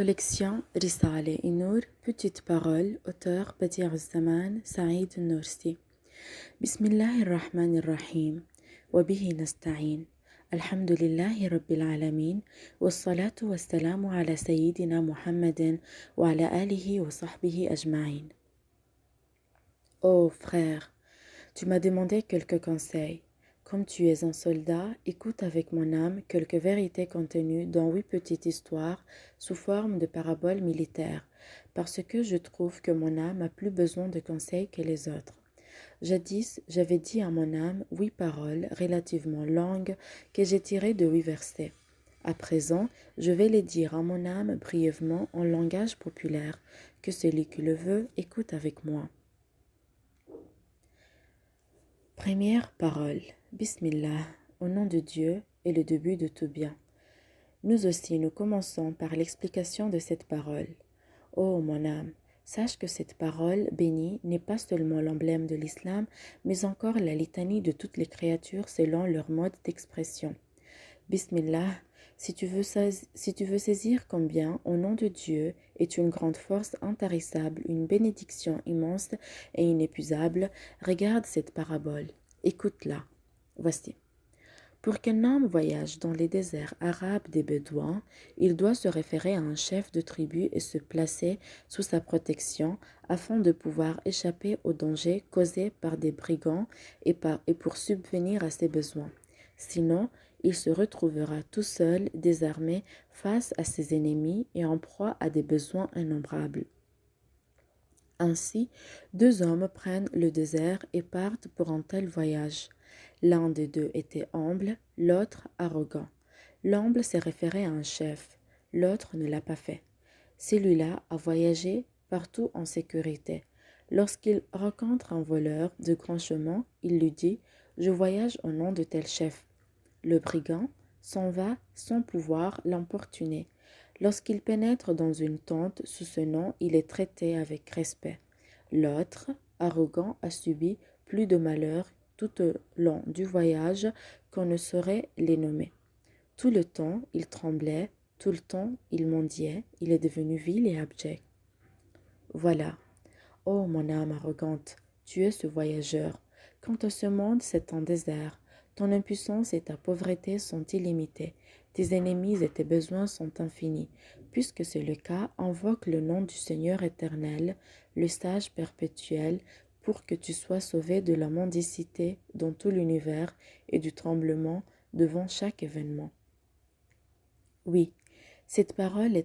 Collection Risale Nour, Petite Parole, auteur Badi' al-Zaman, Saïd Nursi. Bismillahirrahmanirrahim. Wabihi nasta'in. Alhamdulillahi Rabbil Alamin. Wassalatu wassalamu ala Sayyidina Muhammadin wa ala alihi wa sahbihi ajma'in. Oh frère, tu m'as demandé quelques conseils. Comme tu es un soldat, écoute avec mon âme quelques vérités contenues dans 8 petites histoires sous forme de paraboles militaires, parce que je trouve que mon âme a plus besoin de conseils que les autres. Jadis, j'avais dit à mon âme 8 paroles relativement longues que j'ai tirées de 8 versets. À présent, je vais les dire à mon âme brièvement en langage populaire, que celui qui le veut écoute avec moi. Première parole. Bismillah, au nom de Dieu est le début de tout bien. Nous aussi, nous commençons par l'explication de cette parole. Ô mon âme, sache que cette parole bénie n'est pas seulement l'emblème de l'islam, mais encore la litanie de toutes les créatures selon leur mode d'expression. Bismillah, si tu veux saisir combien, au nom de Dieu, est une grande force intarissable, une bénédiction immense et inépuisable, regarde cette parabole. Écoute-la. Voici. Pour qu'un homme voyage dans les déserts arabes des Bédouins, il doit se référer à un chef de tribu et se placer sous sa protection afin de pouvoir échapper aux dangers causés par des brigands et pour subvenir à ses besoins. Sinon, il se retrouvera tout seul, désarmé, face à ses ennemis et en proie à des besoins innombrables. Ainsi, 2 hommes prennent le désert et partent pour un tel voyage. L'un des deux était humble, l'autre arrogant. L'humble s'est référé à un chef, l'autre ne l'a pas fait. Celui-là a voyagé partout en sécurité. Lorsqu'il rencontre un voleur de grand chemin, il lui dit « Je voyage au nom de tel chef ». Le brigand s'en va sans pouvoir l'importuner. Lorsqu'il pénètre dans une tente sous ce nom, il est traité avec respect. L'autre, arrogant, a subi plus de malheurs tout au long du voyage qu'on ne saurait les nommer. Tout le temps, il tremblait, tout le temps, il mendiait, il est devenu vil et abject. Voilà. Ô mon âme arrogante, tu es ce voyageur. Quant à ce monde, c'est un désert. Ton impuissance et ta pauvreté sont illimitées. Tes ennemis et tes besoins sont infinis. Puisque c'est le cas, invoque le nom du Seigneur éternel, le sage perpétuel, pour que tu sois sauvé de la mendicité dans tout l'univers et du tremblement devant chaque événement. Oui, cette parole est